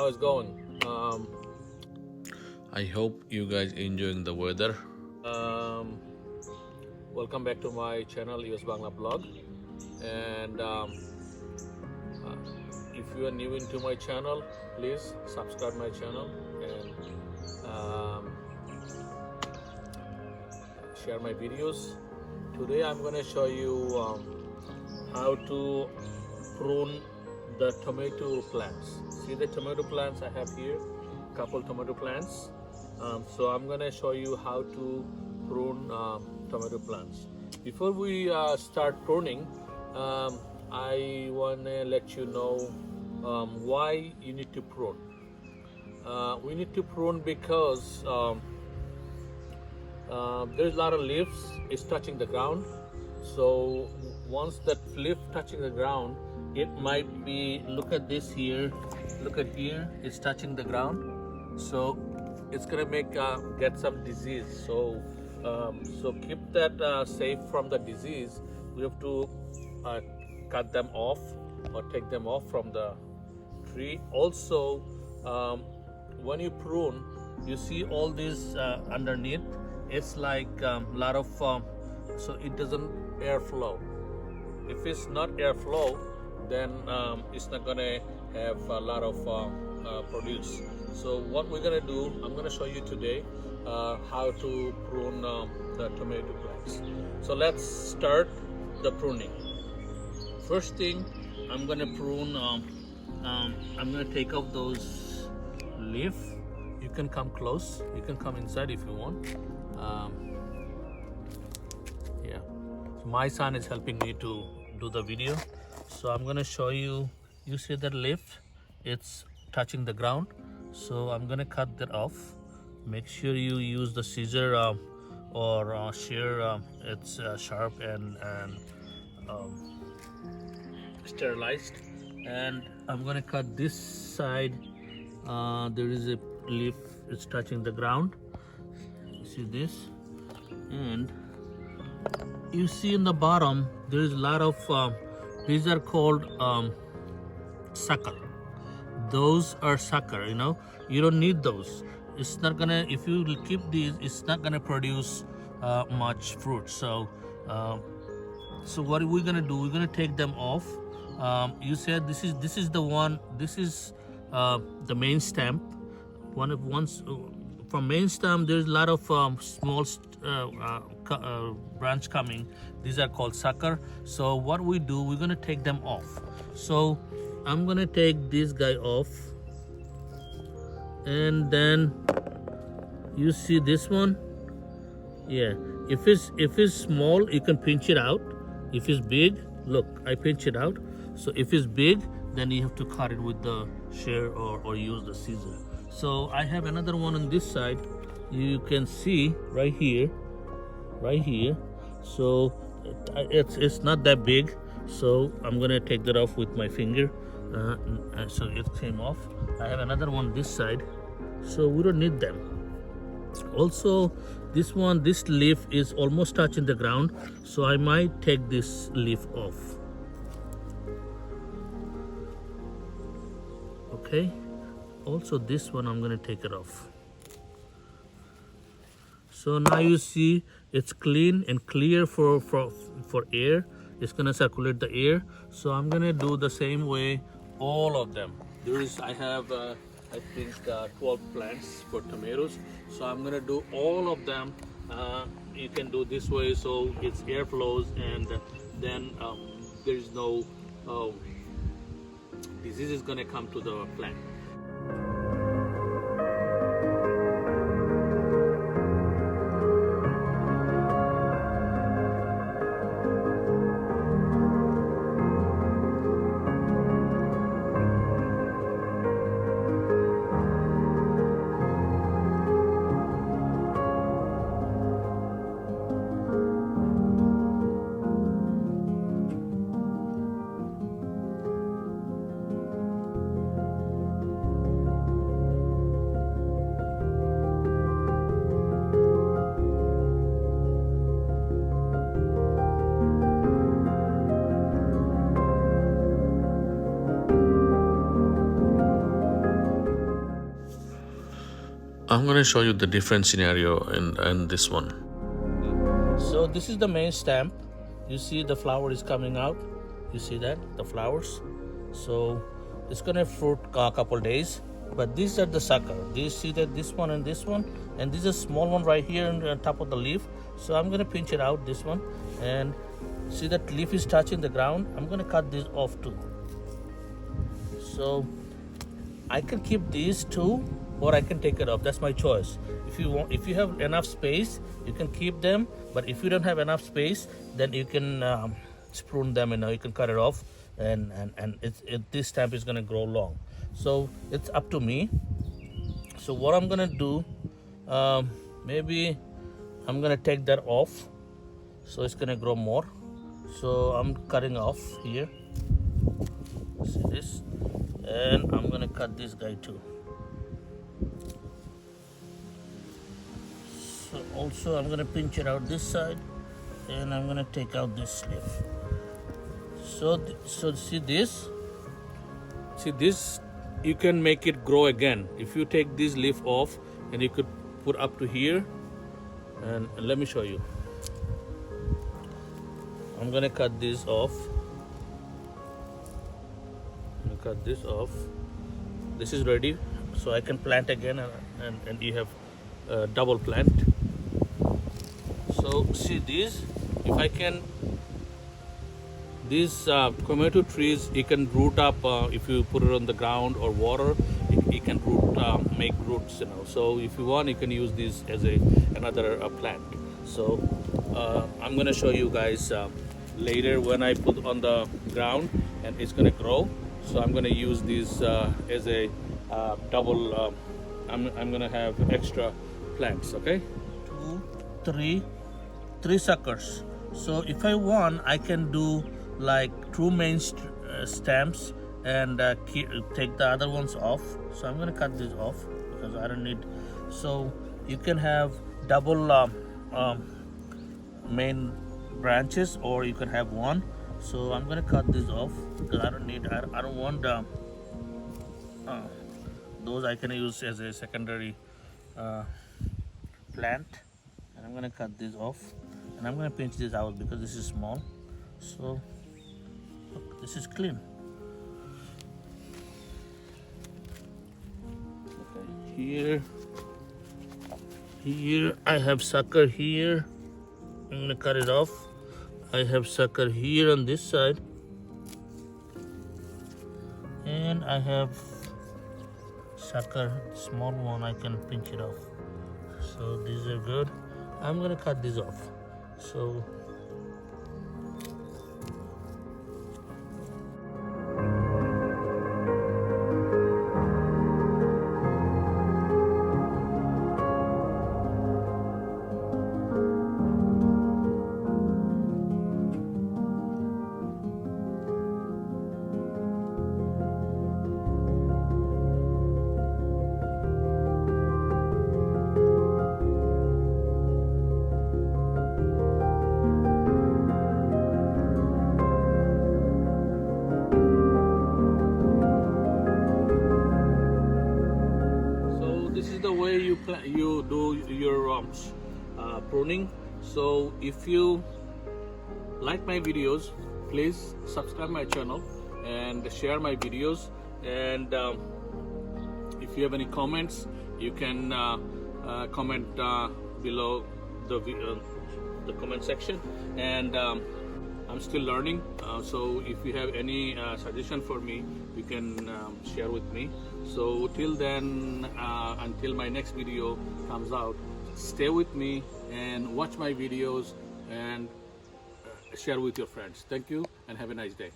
how it's going? I hope you guys enjoying the weather. Um, Welcome back to my channel, US Bangla Blog. And if you are new into my channel, please subscribe my channel and share my videos. Today I'm going to show you how to prune the tomato plants. See the tomato plants I have here, couple tomato plants. So I'm going to show you how to prune tomato plants. Before we start pruning, I want to let you know why you need to prune. We need to prune because there's a lot of leaves is touching the ground. So once that leaf touching the ground, it might be, look at this here, look at here, it's touching the ground. So it's gonna make get some disease. So so keep that safe from the disease. We have to cut them off or take them off from the tree. Also, when you prune, you see all this underneath. It's like lot of so it doesn't airflow. If it's not airflow, then it's not gonna have a lot of produce. So what we're gonna do, I'm gonna show you today how to prune the tomato plants. So let's start the pruning. First thing, I'm gonna prune. I'm gonna take out those leaf. You can come close. You can come inside if you want. Yeah. So my son is helping me to do the video. So I'm gonna show you. You see that leaf? It's touching the ground. So I'm gonna cut that off. Make sure you use the scissor or shear. It's sharp and sterilized. And I'm gonna cut this side. There is a leaf. It's touching the ground. You see this? And you see in the bottom there is a lot of these are called sucker. Those are sucker, you don't need those. It's not gonna, if you keep these, it's not gonna produce much fruit. So so what are we gonna do? We're gonna take them off. You said this is the one, this is the main stem. From main stem there's a lot of small branch coming. These are called sucker. So what we do, we're gonna take them off. So I'm gonna take this guy off, and then you see this one. Yeah, if it's small, you can pinch it out. If it's big, look, I pinch it out. So if it's big, then you have to cut it with the shear or use the scissor. So I have another one on this side. You can see right here. So it's not that big. So I'm gonna take that off with my finger. So it came off. I have another one this side. So we don't need them. Also, this leaf is almost touching the ground. So I might take this leaf off. Okay. Also this one I'm gonna take it off. So now you see it's clean and clear for air. It's gonna circulate the air. So I'm gonna do the same way all of them. I have I think 12 plants for tomatoes. So I'm gonna do all of them. You can do this way so it's air flows, and then there is no disease is gonna come to the plant. I'm gonna show you the different scenario in this one. So this is the main stamp. You see the flower is coming out. You see that, the flowers. So it's gonna fruit a couple days. But these are the sucker. Do you see that this one, and this is a small one right here on the top of the leaf. So I'm gonna pinch it out, this one, and see that leaf is touching the ground. I'm gonna cut this off too. So I can keep these two, or I can take it off. That's my choice. If you have enough space, you can keep them. But if you don't have enough space, then you can prune them. You can cut it off, and this stamp is gonna grow long. So it's up to me. So what I'm gonna do, maybe I'm gonna take that off, so it's gonna grow more. So I'm cutting off here. See this, and I'm gonna cut this guy too. So also I'm gonna pinch it out this side, and I'm gonna take out this leaf. So see this. You can make it grow again. If you take this leaf off, and you could put up to here, and let me show you. I'm gonna cut this off. Cut this off. This is ready, so I can plant again, and you have double plant. So see these, if I can, these tomato trees, you can root up if you put it on the ground or water. You can make roots. So if you want, you can use this as another plant. So I'm gonna show you guys later when I put on the ground and it's gonna grow. So I'm gonna use this as a double. I'm gonna have extra plants. Okay, 2, 3 suckers. So if I want, I can do like 2 main stamps and take the other ones off. So I'm gonna cut this off because I don't need. So you can have double main branches, or you can have one. So I'm gonna cut this off because I don't want those. I can use as a secondary plant, and I'm gonna cut this off, and I'm gonna pinch this out because this is small. So look, this is clean. Okay, here I have sucker here. I'm gonna cut it off. I have sucker here on this side, and I have sucker small one. I can pinch it off. So these are good. I'm gonna cut this off. So you do your pruning. So if you like my videos, please subscribe my channel and share my videos, and if you have any comments, you can comment below the comment section. And I'm still learning, so if you have any suggestion for me, you can share with me. So till then, until my next video comes out, stay with me and watch my videos and share with your friends. Thank you and have a nice day.